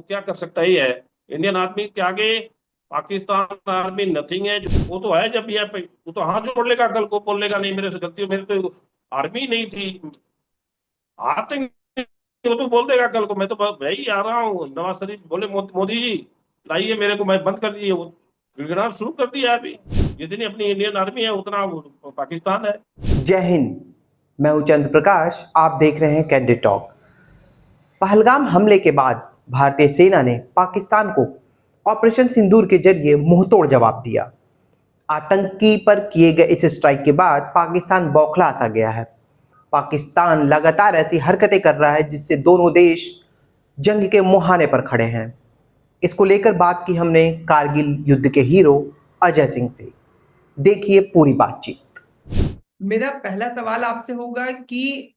वो क्या कर सकता ही है। इंडियन आर्मी के आगे पाकिस्तान आर्मी नथिंग है। वो तो है जब ये वो तो हाथ जोड़ लेगा, कल को बोल लेगा नहीं मेरे से गलती, मेरे तो आर्मी नहीं थी, आतंक। वो तो बोल देगा कल को मैं तो भाई आ रहा हूँ। नवाज शरीफ बोले मोदी जी लाइए मेरे को, मैं बंद कर दिए वो गिड़गिड़ाना शुरू कर दिया है अभी। जितनी अपनी इंडियन आर्मी है उतना वो पाकिस्तान है। जय हिंद। मैं हूं चंद्र प्रकाश। आप देख रहे हैं कैंडिड टॉक। पहलगाम हमले के बाद भारतीय सेना ने पाकिस्तान को ऑपरेशन सिंदूर के जरिए मुंहतोड़ जवाब दिया। आतंकी पर किए गए इस स्ट्राइक के बाद पाकिस्तान बौखला सा गया है। पाकिस्तान लगातार ऐसी हरकतें कर रहा है जिससे दोनों देश जंग के मुहाने पर खड़े हैं। इसको लेकर बात की हमने कारगिल युद्ध के हीरो अजय सिंह से। देखिए पूरी बातचीत। मेरा पहला सवाल आपसे होगा कि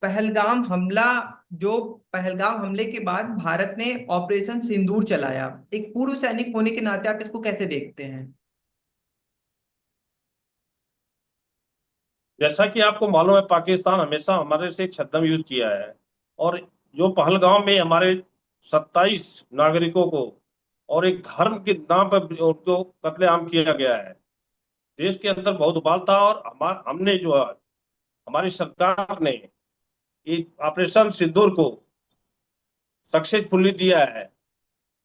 पहलगाम हमला जो पहलगाम हमले के बाद भारत ने ऑपरेशन सिंदूर चलाया, एक पूर्व सैनिक होने के नाते आप इसको कैसे देखते हैं? जैसा कि आपको मालूम है पाकिस्तान हमेशा हमारे से छद्म युद्ध किया है। और जो पहलगाम में हमारे 27 नागरिकों को और एक धर्म के नाम पर उनको कत्लेआम किया गया है। देश के अंदर बहुत उबाल था और हमने जो है, हमारी सरकार ने एक ऑपरेशन सिंदूर को सक्सेसफुली दिया है।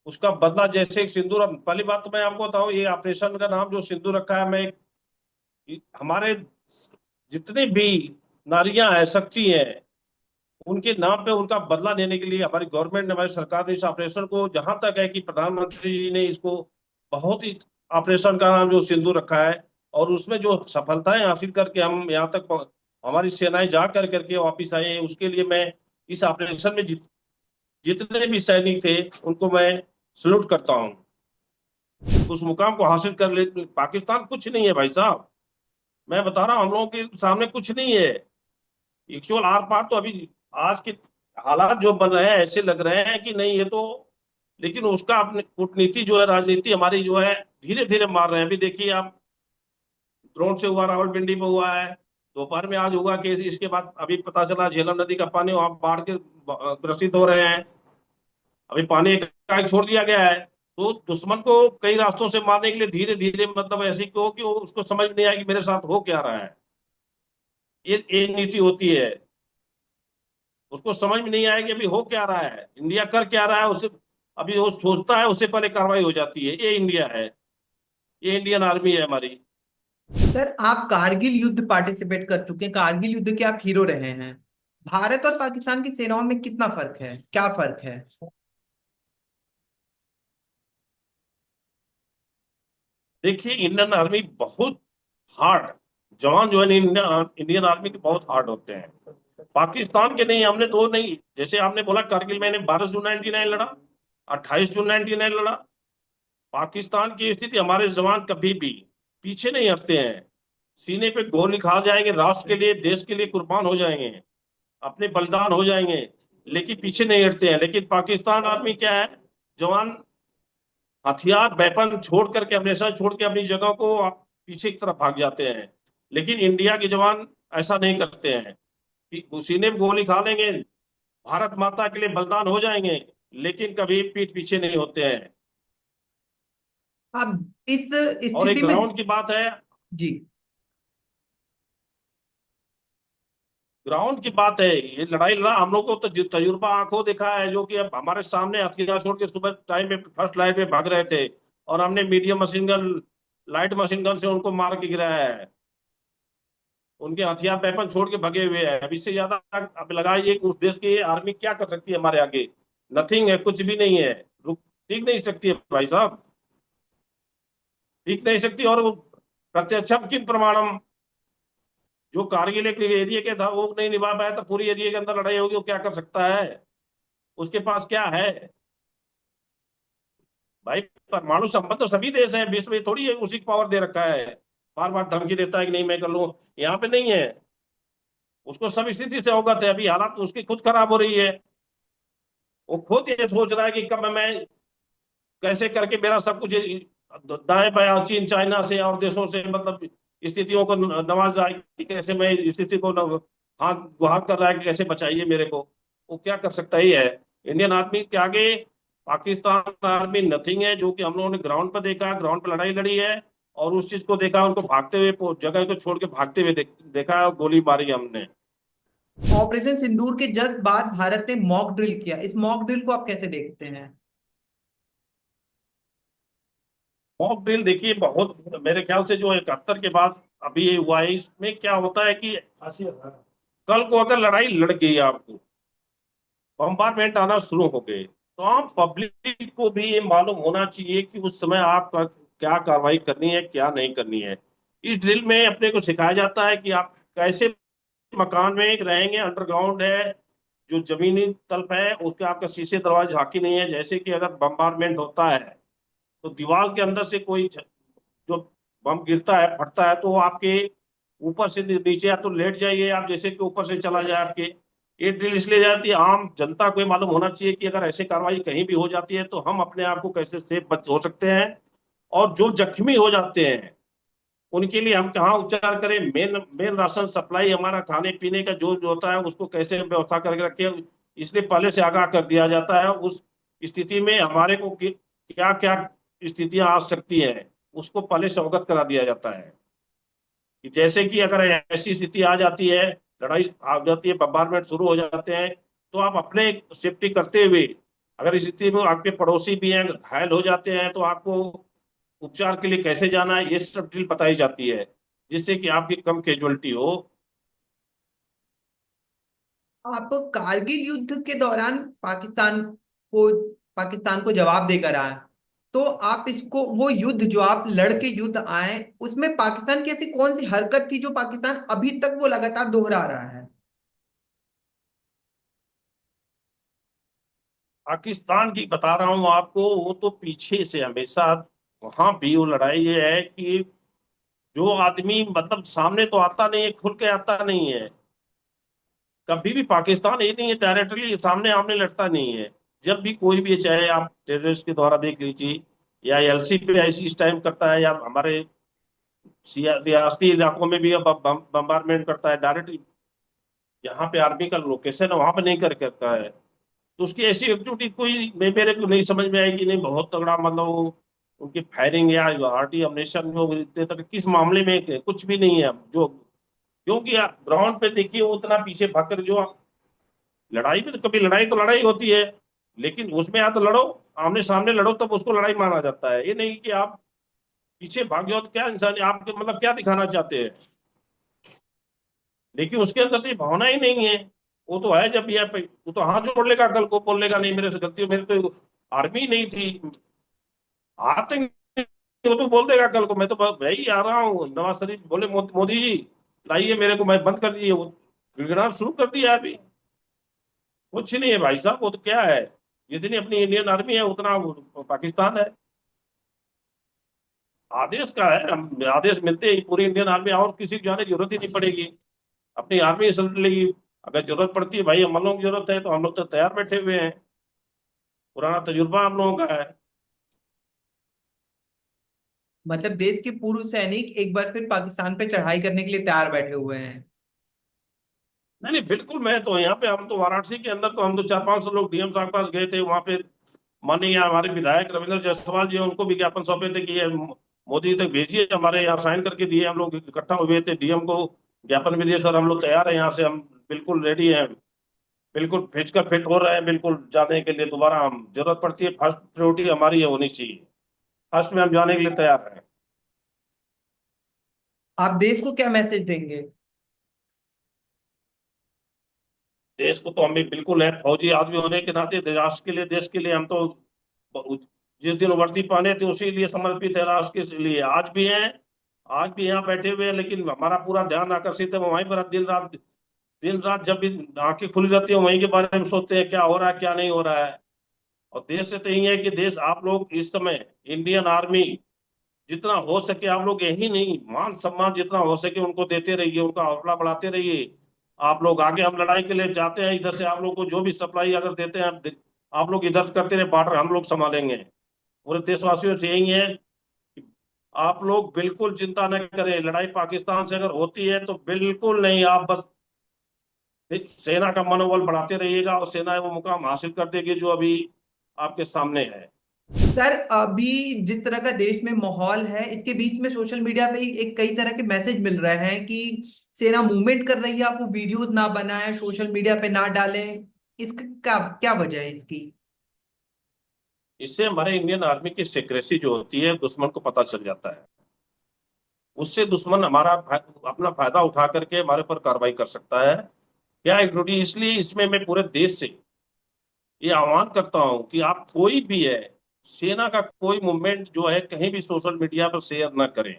उसका बदला जैसे एक सिंदूर, पहली बात तो मैं आपको बताऊं, ये ऑपरेशन का नाम जो सिंदूर रखा है, मैं हमारे जितनी भी नारियां हैं, शक्ति हैं, उनके नाम पे उनका बदला लेने के लिए हमारी गवर्नमेंट ने, हमारी सरकार ने इस ऑपरेशन को, जहां तक है कि प्रधानमंत्री जी ने इसको बहुत ही ऑपरेशन का नाम जो सिंदूर रखा है, और उसमें जो सफलताएं हासिल करके हम यहाँ तक हमारी सेनाएं जा कर करके वापिस आए हैं, उसके लिए मैं इस ऑपरेशन में जितने भी सैनिक थे उनको मैं सल्यूट करता हूँ। उस मुकाम को हासिल कर ले, पाकिस्तान कुछ नहीं है भाई साहब। मैं बता रहा हूँ हम लोगों के सामने कुछ नहीं है। एक्चुअल आर पार तो अभी आज के हालात जो बन रहे हैं ऐसे लग रहे हैं कि नहीं ये तो, लेकिन उसका अपनी कूटनीति जो है, राजनीति हमारी जो है, धीरे धीरे मार रहे हैं। अभी देखिए आप, ड्रोन से हुआ, रावलपिंडी में हुआ है, दोपहर में आज हुआ केस, इसके बाद अभी पता चला झेलम नदी का पानी वहां बाढ़ के ग्रसित हो रहे हैं। अभी पानी एकाएक छोड़ दिया गया है। तो दुश्मन को कई रास्तों से मारने के लिए धीरे धीरे, मतलब ऐसी को कि वो उसको समझ नहीं आया कि मेरे साथ हो क्या रहा है। ये नीति होती है। उसको समझ में नहीं आया कि अभी हो क्या रहा है, इंडिया कर क्या रहा है, उसे अभी वो सोचता है, उससे पहले कार्रवाई हो जाती है। ये इंडिया है, ये इंडियन आर्मी है हमारी। सर, आप कारगिल युद्ध पार्टिसिपेट कर चुके हैं, कारगिल युद्ध के आप हीरो रहे हैं। भारत और पाकिस्तान की सेनाओं में कितना फर्क है, क्या फर्क है? देखिए इंडियन आर्मी बहुत हार्ड, जवान जो है इंडियन इंडियन आर्मी के बहुत हार्ड होते हैं। पाकिस्तान के नहीं, हमने तो नहीं, जैसे आपने बोला कारगिल मैंने 12 जून 99 लड़ा, 28 जून 99 लड़ा। पाकिस्तान की स्थिति, हमारे जवान कभी भी पीछे नहीं हटते हैं। सीने पे गोली खा जाएंगे, राष्ट्र के लिए देश के लिए कुर्बान हो जाएंगे, अपने बलिदान हो जाएंगे, लेकिन पीछे नहीं हटते हैं। लेकिन पाकिस्तान आर्मी क्या है, जवान हथियार वेपन छोड़ करके, हमेशा छोड़ के अपनी जगह को पीछे की तरफ भाग जाते हैं। लेकिन इंडिया के जवान ऐसा नहीं करते हैं कि सीने में गोली खा लेंगे, भारत माता के लिए बलिदान हो जाएंगे, लेकिन कभी पीठ पीछे नहीं होते हैं। आप इस और एक स्थिति में। ग्राउंड की बात है, जी। ग्राउंड की बात है, ये लड़ाई लड़ा हम लोग को तो तजुर्बा आंखों देखा है, जो कि अब हमारे सामने हथियार छोड़ के सुबह टाइम में फर्स्ट लाइट में भाग रहे थे, और हमने medium machine gun, light machine gun से उनको मार के गिराया है। उनके हथियार वेपन छोड़ के भगे हुए हैं। अब इससे ज्यादा अब लगाइए कि उस देश की आर्मी क्या कर सकती है हमारे आगे। नथिंग है, कुछ भी नहीं है। रुक टिक नहीं सकती है भाई साहब, टिक नहीं सकती। और वो प्रत्यक्षम किम प्रमाणम, जो कारगिल एक एरिया के था वो नहीं निभा पाया, तो पूरी एरिया के अंदर लड़ाई होगी, वो क्या कर सकता है? उसके पास क्या है भाई? परमाणु संबंध तो सभी देश हैं विश्व में, थोड़ी है उसी को पावर दे रखा है, बार बार धमकी देता है कि नहीं मैं कर लूं। यहाँ पे नहीं है। उसको सब स्थिति से अवगत है, अभी हालात उसकी खुद खराब हो रही है। वो खुद ये सोच रहा है कि कब मैं कैसे करके मेरा सब कुछ दाएं बाएं चीन चाइना से और देशों से, मतलब स्थितियों को नवाज रहा है कि कैसे मैं स्थिति को हाथ गुहार कर रहा है कि कैसे बचाइए मेरे को। वो क्या कर सकता ही है। इंडियन आर्मी के आगे पाकिस्तान आर्मी नथिंग है, जो कि हम लोगों ने ग्राउंड पर देखा, ग्राउंड पर लड़ाई लड़ी है और उस चीज को देखा, उनको भागते हुए जगह को छोड़ के भागते हुए देखा और गोली मारी हमने। ऑपरेशन सिंदूर के जस्ट बाद भारत ने मॉक ड्रिल किया, इस मॉक ड्रिल को आप कैसे देखते हैं? मॉक ड्रिल देखिए, बहुत मेरे ख्याल से जो 71 के बाद अभी ये हुआ है, इसमें क्या होता है कि कल को अगर लड़ाई लड़ गई आपको, बम्बारमेंट आना शुरू हो गए, तो आप पब्लिक को भी ये मालूम होना चाहिए कि उस समय आपका क्या कार्रवाई करनी है, क्या नहीं करनी है। इस ड्रिल में अपने को सिखाया जाता है कि आप कैसे मकान में रहेंगे, अंडरग्राउंड है, जो जमीनी तल पे है उसके आपका शीशे दरवाजे झांकी नहीं है, जैसे कि अगर बम्बारमेंट होता है तो दीवार के अंदर से कोई जो बम गिरता है, फटता है, तो वो आपके ऊपर से नीचे या तो लेट जाइए आप, जैसे कि ऊपर से चला जाए आपके। ये ड्रिल इसलिए जाती है, आम जनता को ये मालूम होना चाहिए कि अगर ऐसी कार्रवाई कहीं भी हो जाती है तो हम अपने आप को कैसे सेफ बच हो सकते हैं, और जो जख्मी हो जाते हैं उनके लिए हम कहाँ उपचार करें, मेन मेन राशन सप्लाई हमारा खाने पीने का जो जो होता है उसको कैसे व्यवस्था करके रखें, इसलिए पहले से आगाह कर दिया जाता है। उस स्थिति में हमारे को क्या क्या स्थितियां आ सकती हैं उसको पहले से अवगत करा दिया जाता है, कि जैसे कि अगर ऐसी स्थिति आ जाती है, लड़ाई आ जाती है, बम्बारमेंट शुरू हो जाते हैं, तो आप अपने सेफ्टी करते हुए, अगर इस स्थिति में आपके पड़ोसी भी हैं घायल हो जाते हैं, तो आपको उपचार के लिए कैसे जाना है, ये सब ड्रिल बताई जाती है, जिससे कि आपकी कम कैजुअलिटी हो। आप कारगिल युद्ध के दौरान को पाकिस्तान को जवाब देकर आए, तो आप इसको, वो युद्ध जो आप लड़के युद्ध आए, उसमें पाकिस्तान की ऐसी कौन सी हरकत थी जो पाकिस्तान अभी तक वो लगातार दोहरा रहा है? पाकिस्तान की बता रहा हूं आपको, वो तो पीछे से हमेशा, वहां भी वो लड़ाई ये है कि जो आदमी मतलब सामने तो आता नहीं है, खुल के आता नहीं है, कभी भी पाकिस्तान ये नहीं है डायरेक्टली सामने आमने लड़ता नहीं है। जब भी कोई भी, चाहे आप टेररिस्ट के द्वारा देख लीजिए, या एलसी पे ऐसी इस टाइम करता है, या हमारे रियासती इलाकों में भी अब बम्बारमेंट करता है डायरेक्ट, जहाँ पे आर्मी का लोकेशन है वहां पे नहीं कर करता है, तो उसकी ऐसी एक्टिविटी कोई मेरे को नहीं समझ में आएगी, नहीं बहुत तगड़ा मतलब उनकी फायरिंग या आर्टी अमनेशन में इतने तक किस मामले में कुछ भी नहीं है जो, क्योंकि आप ग्राउंड पे देखिए वो उतना पीछे भागकर जो लड़ाई में, तो कभी लड़ाई तो लड़ाई होती है, लेकिन उसमें या तो लड़ो, आमने सामने लड़ो, तब उसको लड़ाई माना जाता है। ये नहीं कि आप पीछे भागे हो, तो क्या इंसान आप मतलब क्या दिखाना चाहते हैं, लेकिन उसके अंदर तो ये भावना ही नहीं है। वो तो है जब ये वो तो हाथ जोड़ लेगा, कल को बोल लेगा नहीं मेरे से गलती, मेरे तो आर्मी नहीं थी, आतंक, वो तो बोल देगा कल को मैं तो भाई आ रहा हूँ, नवाज शरीफ बोले मोदी जी लाइए मेरे को, मैं बंद कर दिए, वो गिड़गिड़ाना शुरू कर दिया अभी। कुछ नहीं है भाई साहब, वो तो क्या है, जितनी अपनी इंडियन आर्मी है उतना पाकिस्तान है। आदेश का है, आदेश मिलते ही पूरी इंडियन आर्मी, और किसी को जाने की जरूरत ही नहीं पड़ेगी, अपनी आर्मी समझ लेगी। अगर जरूरत पड़ती है भाई, हम लोगों की जरूरत है तो हम लोग तो तैयार बैठे हुए हैं, पुराना तजुर्बा हम लोगों का है। मतलब देश के पूर्व सैनिक एक बार फिर पाकिस्तान पे चढ़ाई करने के लिए तैयार बैठे हुए हैं। नहीं नहीं बिल्कुल, मैं तो यहाँ पे, हम तो वाराणसी के अंदर तो हम तो 400-500 लोग डीएम साहब के पास गए थे, वहां पे माननीय हमारे विधायक रविंद्र जायसवाल जी हैं, उनको भी ज्ञापन सौंपे थे कि ये मोदी तक भेजिए, हमारे यहाँ साइन करके दिए, हम लोग इकट्ठा हुए थे, डीएम को ज्ञापन भी दिए, सर हम लोग तैयार हैं यहाँ से, हम बिल्कुल रेडी हैं, बिल्कुल फिजिकल फिट हो रहे हैं, बिल्कुल जाने के लिए दोबारा, हम जरूरत पड़ती है फर्स्ट प्रायोरिटी हमारी ये होनी चाहिए, फर्स्ट में हम जाने के लिए तैयार हैं। आप देश को क्या मैसेज देंगे? देश को तो हमें बिल्कुल है, फौजी आदमी होने के नाते राष्ट्र के लिए, देश के लिए हम तो जिस दिन वर्दी पहने थे उसी लिए समर्पित है, राष्ट्र के लिए आज भी हैं, आज भी यहाँ बैठे हुए हैं, लेकिन हमारा पूरा ध्यान आकर्षित है वहीं पर, दिन रात जब भी आंखें खुली रहती है वहीं के बारे में सोचते हैं क्या हो रहा है क्या नहीं हो रहा है। और देश से तो यही है कि देश, आप लोग इस समय इंडियन आर्मी जितना हो सके आप लोग, यही नहीं मान सम्मान जितना हो सके उनको देते रहिए, उनका हौसला बढ़ाते रहिए। आप लोग आगे, हम लड़ाई के लिए जाते हैं, इधर से आप लोग को जो भी सप्लाई अगर देते हैं आप लोग इधर करते रहे, बॉर्डर हम लोग संभालेंगे। पूरे देशवासियों से यही है कि आप लोग बिल्कुल चिंता न करें, लड़ाई पाकिस्तान से अगर होती है तो बिल्कुल नहीं, आप बस सेना का मनोबल बढ़ाते रहिएगा और सेना वो मुकाम हासिल कर देगी जो अभी आपके सामने है। सर, अभी जिस तरह का देश में माहौल है, इसके बीच में सोशल मीडिया पे एक कई तरह के मैसेज मिल रहे हैं कि सेना मूवमेंट कर रही है, आप वो वीडियोस ना बनाएं, सोशल मीडिया पे ना डालें। इसका क्या क्या वजह है इसकी? इससे हमारे इंडियन आर्मी की सिक्रेसी जो होती है दुश्मन को पता चल जाता है। उससे दुश्मन हमारा अपना फायदा उठा करके हमारे पर कार्रवाई कर सकता है। क्या एक्टिविटी, इसलिए इसमें मैं पूरे देश से ये आह्वान करता हूं कि आप कोई भी है, सेना का कोई मूवमेंट जो है कहीं भी सोशल मीडिया पर शेयर ना करें।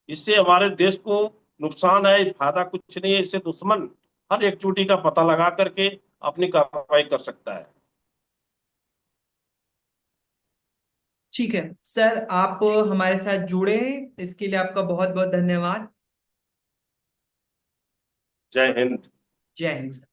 इससे हमारे देश को नुकसान है, फायदा कुछ नहीं है। इससे दुश्मन हर एक्टिविटी का पता लगा करके अपनी कार्रवाई कर सकता है। ठीक है सर, आप हमारे साथ जुड़े, इसके लिए आपका बहुत बहुत धन्यवाद। जय हिंद। जय हिंद।